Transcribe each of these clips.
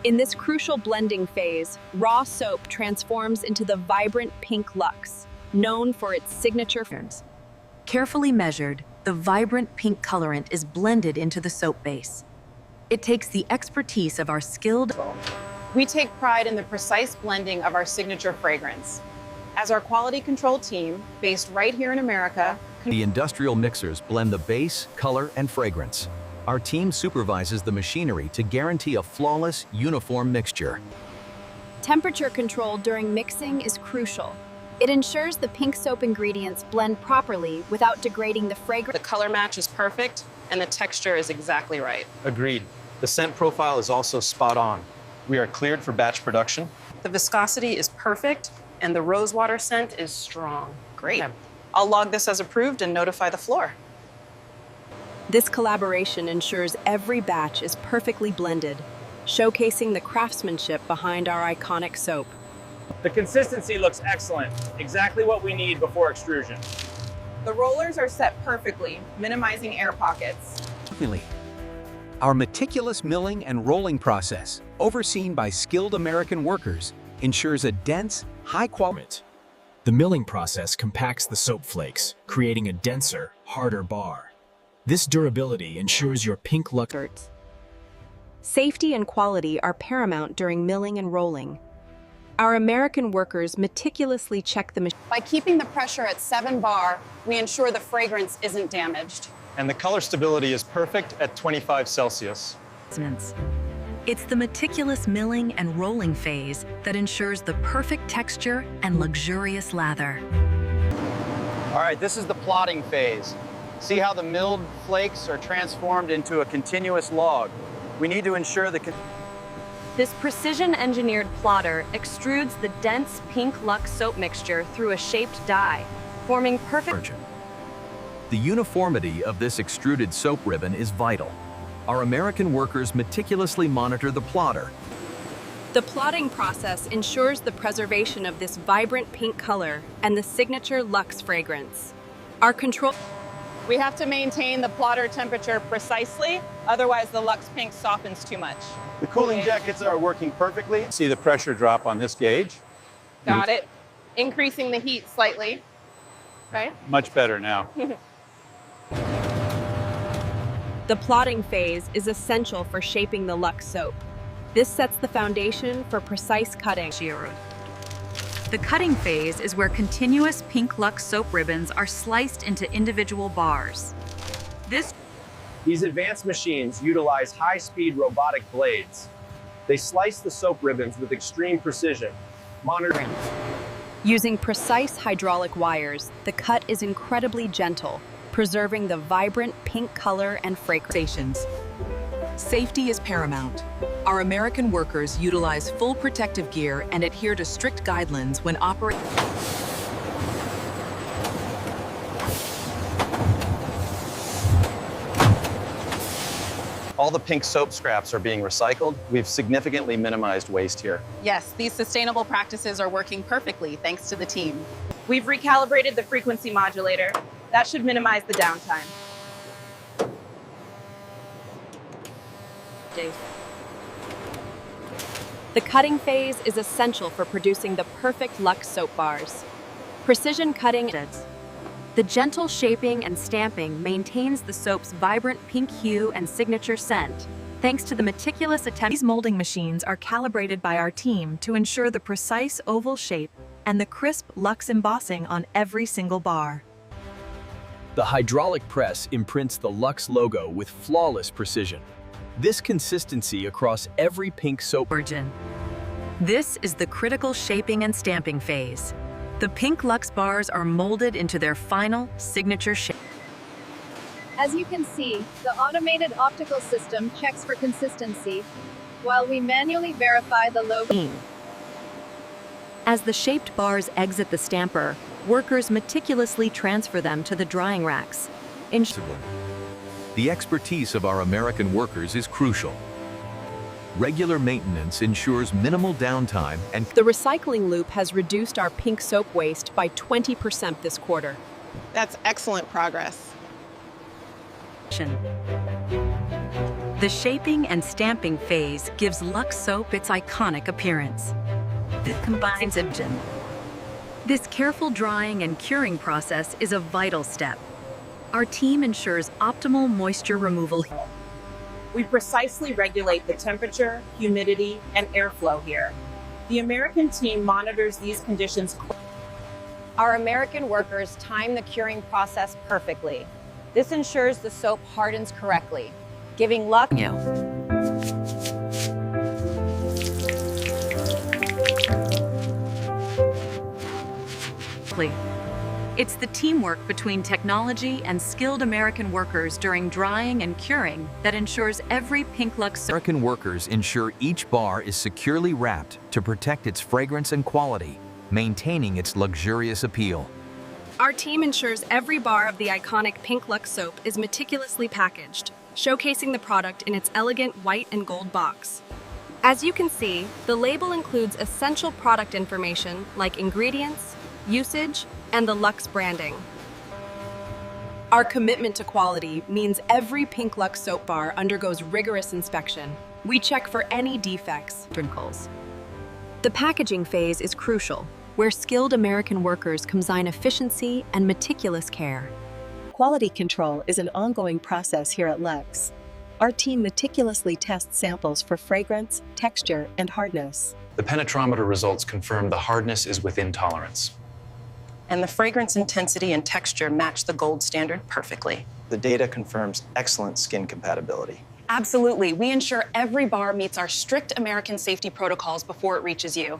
In this crucial blending phase, raw soap transforms into the vibrant pink lux, known for its signature fragrance. Carefully measured, the vibrant pink colorant is blended into the soap base. It takes the expertise of our skilled. We take pride in the precise blending of our signature fragrance. As our quality control team, based right here in America, The industrial mixers blend the base, color, and fragrance. Our team supervises the machinery to guarantee a flawless, uniform mixture. Temperature control during mixing is crucial. It ensures the pink soap ingredients blend properly without degrading the fragrance. the color match is perfect and the texture is exactly right. Agreed. The scent profile is also spot on. We are cleared for batch production. The viscosity is perfect and the rosewater scent is strong. Great. Yeah. I'll log this as approved and notify the floor. This collaboration ensures every batch is perfectly blended, showcasing the craftsmanship behind our iconic soap. The consistency looks excellent, exactly what we need before extrusion. The rollers are set perfectly, minimizing air pockets. Our meticulous milling and rolling process, overseen by skilled American workers, ensures a dense, high-quality. The milling process compacts the soap flakes, creating a denser, harder bar. This durability ensures your pink lux. Safety and quality are paramount during milling and rolling. Our American workers meticulously check the machine. By keeping the pressure at 7 bar, we ensure the fragrance isn't damaged. And the color stability is perfect at 25 Celsius. It's the meticulous milling and rolling phase that ensures the perfect texture and luxurious lather. All right, this is the plotting phase. See how the milled flakes are transformed into a continuous log. We need to ensure the This precision-engineered plotter extrudes the dense pink lux soap mixture through a shaped die, forming perfect. The uniformity of this extruded soap ribbon is vital. Our American workers meticulously monitor the plotter. The plotting process ensures the preservation of this vibrant pink color and the signature lux fragrance. Our control. We have to maintain the plotter temperature precisely, otherwise the Lux Pink softens too much. The cooling jackets are working perfectly. See the pressure drop on this gauge. Got it. Increasing the heat slightly, right? Much better now. The plotting phase is essential for shaping the Lux soap. This sets the foundation for precise cutting. The cutting phase is where continuous pink Lux soap ribbons are sliced into individual bars. These advanced machines utilize high-speed robotic blades. They slice the soap ribbons with extreme precision, monitoring. Using precise hydraulic wires, the cut is incredibly gentle, preserving the vibrant pink color and fragrance. Safety is paramount. Our American workers utilize full protective gear and adhere to strict guidelines when operating. All the pink soap scraps are being recycled. We've significantly minimized waste here. Yes, these sustainable practices are working perfectly thanks to the team. We've recalibrated the frequency modulator. That should minimize the downtime. The cutting phase is essential for producing the perfect Lux soap bars. Precision cutting. The gentle shaping and stamping maintains the soap's vibrant pink hue and signature scent. Thanks to the meticulous attempt, these molding machines are calibrated by our team to ensure the precise oval shape and the crisp Lux embossing on every single bar. The hydraulic press imprints the Lux logo with flawless precision. This consistency across every pink soap. This is the critical shaping and stamping phase. The pink Lux bars are molded into their final signature shape. As you can see, the automated optical system checks for consistency, while we manually verify the logo. As the shaped bars exit the stamper, workers meticulously transfer them to the drying racks. The expertise of our American workers is crucial. Regular maintenance ensures minimal downtime and The recycling loop has reduced our pink soap waste by 20% this quarter. That's excellent progress. The shaping and stamping phase gives Lux soap its iconic appearance. It combines engine. This careful drying and curing process is a vital step. Our team ensures optimal moisture removal. We precisely regulate the temperature, humidity, and airflow here. The American team monitors these conditions. Our American workers time the curing process perfectly. This ensures the soap hardens correctly, giving Lux. It's the teamwork between technology and skilled American workers during drying and curing that ensures every Pink Lux soap. American workers ensure each bar is securely wrapped to protect its fragrance and quality, maintaining its luxurious appeal. Our team ensures every bar of the iconic Pink Lux soap is meticulously packaged, showcasing the product in its elegant white and gold box. As you can see, the label includes essential product information like ingredients, usage, and the Lux branding. Our commitment to quality means every Pink Lux soap bar undergoes rigorous inspection. We check for any defects. The packaging phase is crucial, where skilled American workers combine efficiency and meticulous care. Quality control is an ongoing process here at Lux. Our team meticulously tests samples for fragrance, texture, and hardness. The penetrometer results confirm the hardness is within tolerance. And the fragrance intensity and texture match the gold standard perfectly. The data confirms excellent skin compatibility. Absolutely. We ensure every bar meets our strict American safety protocols before it reaches you.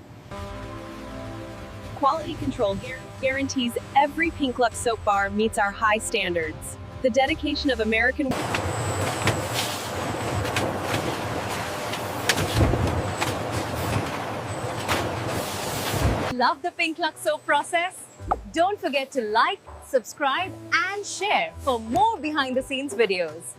Quality control here guarantees every Pink Lux soap bar meets our high standards. The dedication of American... Love the Pink Lux soap process? Don't forget to like, subscribe, and share for more behind-the-scenes videos.